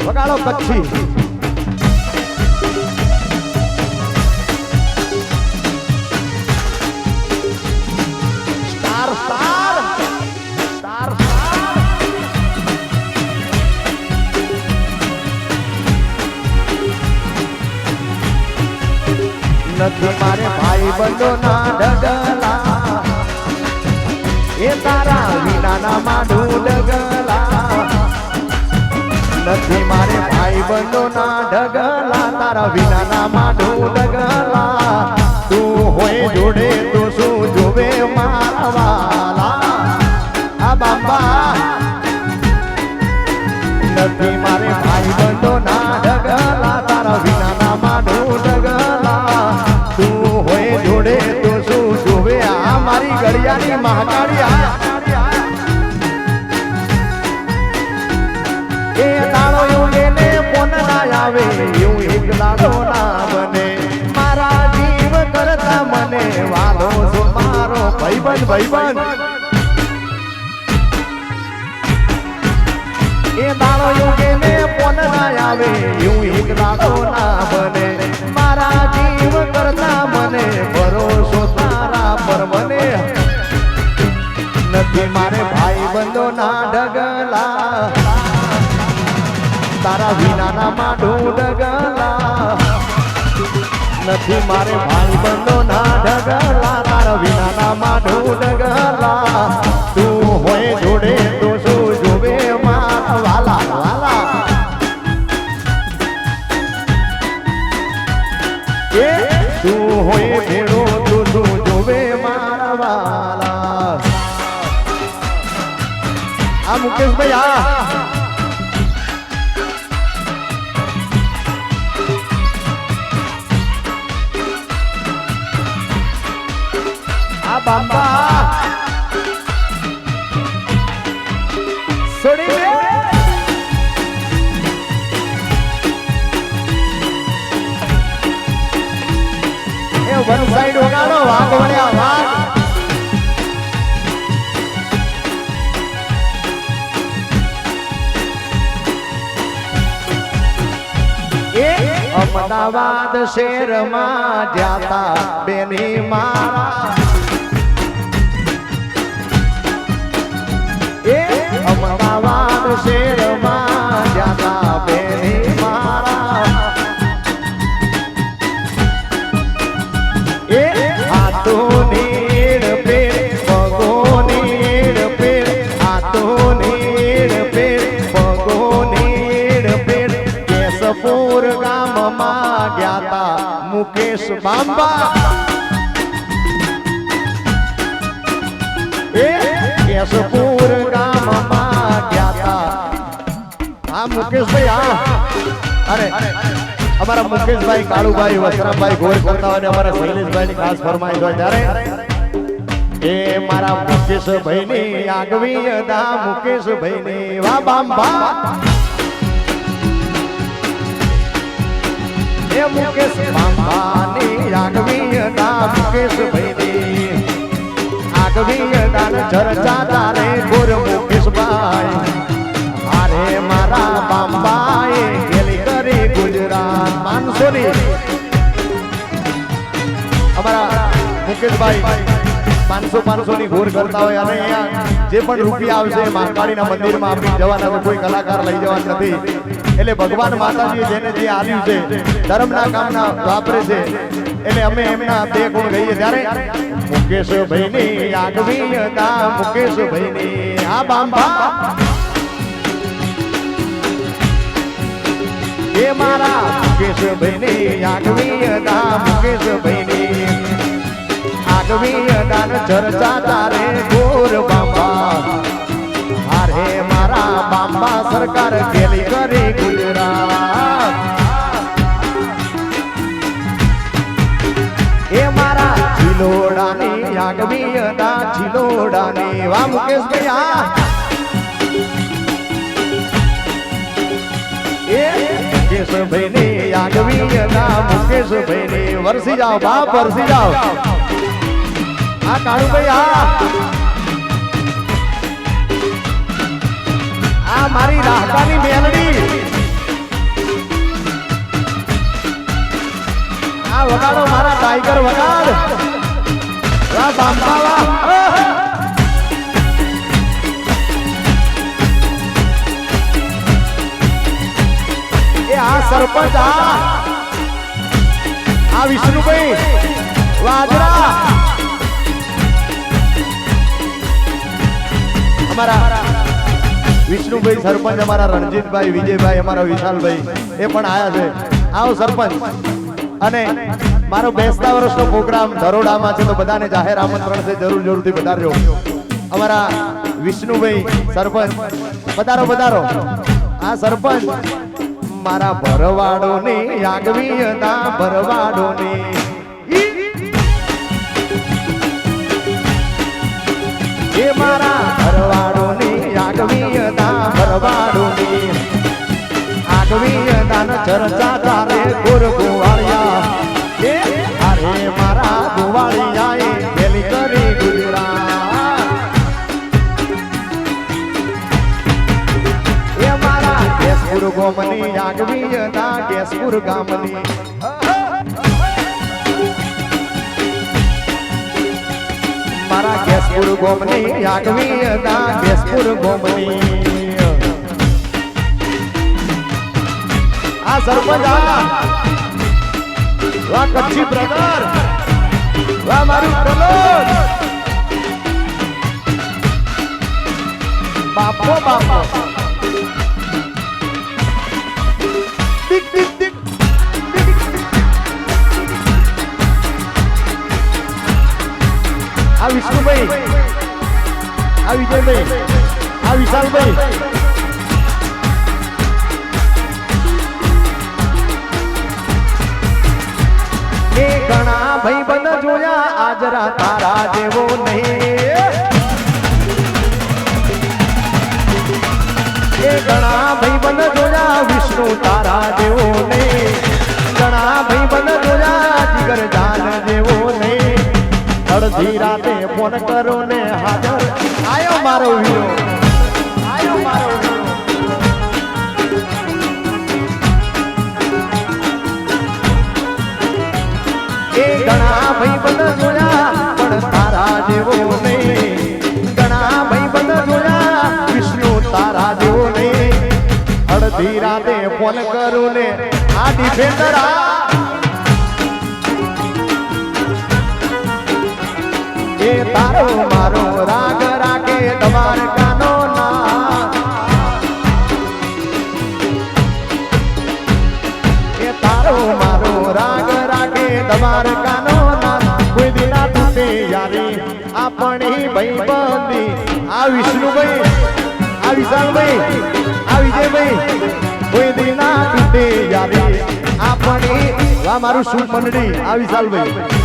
વગાડો Kutchi star star star નથી મારે ભાઈ બંધો ના ડગલા એ તારા વિના ના માડું ડગલા નથી મારે ભાઈ બંધો ના ડગલા તારા વિના ના માડું ડગલા તું હોય જોડે તો શું જોવે મારા વાલા આ બાબા નથી મારે ભાઈ બંધો ના ડગલા તારા વિના ના માડું ડગલા તું હોય જોડે તો શું જોવે આ મારી ગળિયાની મહાકાળી એ દાડો એવું એને પોન ના આવે એવું એક દાડો ના બને મારા જીવ કરતા મને વાલો છો મારો ભાઈબંધ ભાઈબંધ એ દાડો એવું એને પોન ના આવે એવું એક દાડો ના બને મારા જીવ કરતા મને ભરોસો તારા પર મને નથી મારે ભાઈ બંધો ના ડગલા તારા વિના ના માડું ડગલા નથી મારે ભાઈ બંધો ના ડગલા તારા વિના ના માડું ડગલા તું હોય જોડે તો શું જોવે મારા વાલા વાલા એ તું હોય ભેડો તો શું જોવે મારા વાલા આ મુકેશભાઈ આ બાબા છોડી દે એ વન સાઈડ વગાડો વાઘ વળ્યા વાઘ એ અમદાવાદ શહેરમાં જાતા બેની મારા અમદાવાદ શહેરમાં જાતા બેની મારા એ હાથોની પેર પગોની પેર હાથોની પેર પગોની પેર કેશપુર ગામમાં ગયા મુકેશ બાંબા એ કેશપુર ગામમાં ગયા આ મુકેશભાઈ અરે અમારા મુકેશભાઈ કાળુભાઈ વસરામભાઈ ગોળ કરતા હોય અમારા શૈલેષભાઈ ની ખાસ ફરમાઈશ હોય ત્યારે એ મારા મુકેશભાઈ ની આગવી અદા મુકેશભાઈ ની વાહ બાંબા એ મુકેશ બાંબા ની આગવી અદા મુકેશભાઈ ની આગવી દાન ચર્ચા તારે ગોર મુકેશભાઈ અરે મારા બાંબાએ ગેલી કરી ગુજરાત 500 ની અમારા મુકેશભાઈ 500 ની ઘોર કરતા હોય અને અહીંયા જે પણ રૂપિયા આવશે મહાકાળીના મંદિરમાં આપી જવાના છે કોઈ કલાકાર લઈ જવાના નથી એટલે ભગવાન માતાજી જેને જે આલ્યું છે ધર્મના કામના વાપરે છે એટલે અમે એમના બે ગુણ ગઈએ ત્યારે મુકેશભાઈ ની આગવી હતા મુકેશભાઈ ની આ બાંબા એ મારા મુકેશભાઈ ની આગવી હતા મુકેશભાઈ ની આગવી હતા ચર્ચા તારે ગોર બાંબા અરે મારા બાંબા સરકાર ગેલી કરી ગુજરાત એ મારા ચિલોડાની આગવી હતા ચિલોડાની વાહ મુકેશભાઈ એ મુકેશભાઈ ની આગવી હતા મુકેશભાઈ ની વરસી જાઓ બાપ વરસી જાઓ આ કાળુભાઈ આ મારી રાહતાની મેલડી વગાડો મારા ટાઈગર વગાડ વાહ બાપા વાહ એ આ સરપંચ આ વિષ્ણુભાઈ વાદરા અમારા વિષ્ણુભાઈ સરપંચ અમારા રણજીતભાઈ વિજયભાઈ અમારા વિશાલભાઈ એ પણ આયા છે આવો સરપંચ અને મારો બેસતા વર્ષનો પ્રોગ્રામ ધરોડામાં છે તો બધાને જાહેર આમંત્રણ છે જરૂરથી પધારજો અમારા વિષ્ણુભાઈ સરપંચ પધારો પધારો આ સરપંચ મારા ભરવાડોને આગવીના ભરવાડોને એ મારા ભરવાડોને આગવીના ભરવાડોને આગવીના ચર્ચા તારે ગોર ગોવાળિયા એ અરે મારા ગોવાળિયાએ પેલી કરી ગુજરાત એ મારા કેસપુર ગોમની આગવીના કેસપુર ગામની મારા કેસપુર ગોમની આગવીના કેસપુર ગોમની આ સરપંચ વાહ કચ્છી બ્રધર વાહ મારું પ્રલોદ બાપો બાપો ટીક ટીક ટીક આ વિષ્ણુભાઈ આ વિજયભાઈ આ વિશાલભાઈ એ ઘણા ભાઈ બંધ જોયા આજરા તારા જેવો નહીં એ ઘણા ભાઈ બંધ જોયા વિષ્ણુ તારા જેવો નહીં ઘણા ભાઈ બંધ જોયા જીગર જાન જેવો નહીં અડધી રાતે ફોન કરો ને હાજર આયો મારો વીરો આયો મારો વીરો એ ઘણા ભાઈ બંધ જોયા પણ તારા જેવો નહીં ઘણા ભાઈ બંધ જોયા વિષ્ણુ તારા જેવો નહીં અડધી રાતે ફોન કરું ને આ ડિફેન્ડર એ તારો મારો રાગ રાગે દ્વારકાનો નામ એ તારો મારો રાગ રાગે દ્વારકાનો નામ કોઈ દિના તૂટે યારી આપણી ભાઈબંધી આ વિષ્ણુભાઈ આ વિશાલભાઈ આ વિજયભાઈ કોઈ દિના તૂટે યારી આપણી વાહ મારું શું મંડળી આ વિશાલભાઈ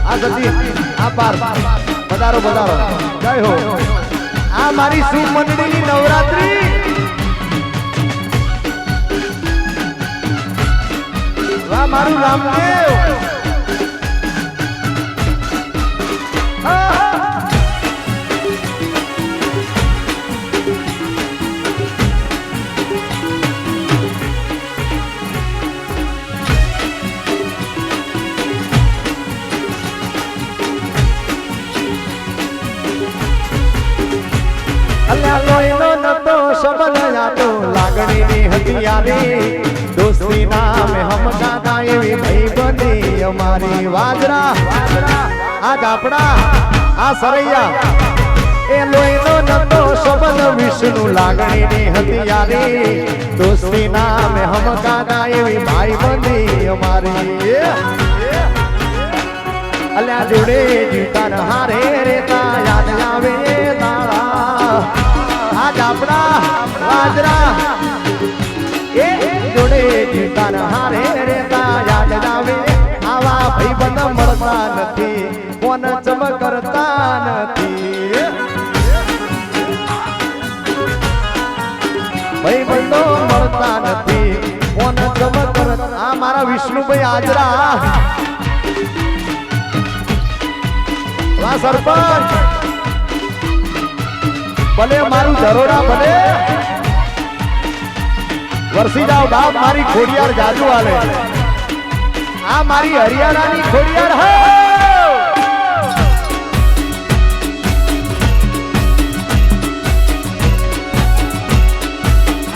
આ સતી આ પાર પધારો પધારો જય હો આ મારી શું મંડળીની નવરાત્રી વાહ મારું રામદેવ લાગણીની હથિયારી દોસ્તી નામે હમ કાકા એવી ભાઈ બની અમારી વાજરા આ જાપડા આ સરૈયા એ લોહીનો નતો સંબંધ વિષ્ણુ લાગણીની હથિયારી દોસ્તી નામે હમ કાકા એવી ભાઈ બની અમારી અલ્યા જોડે જીવતા હારે રેતા યાદ આવે તારા આ જાપડા વાજરા એ જોડે જીવતા હારે રેતા યાદ આવે આવા ભાઈ બંધ મળતા નથી કોણ ચમ કરતા નથી ભાઈ બંધો મળતા નથી કોણ ચમ કરતા આ મારા વિષ્ણુભાઈ આજરા વાહ સરપંચ ભલે મારું ધરોડા ભલે વરસી જાવ બાપ મારી ખોડિયાર જાજુ આલે આ મારી હરિયાણાની ખોડિયાર હો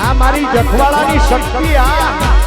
આ મારી જખવાડાની શક્તિ આ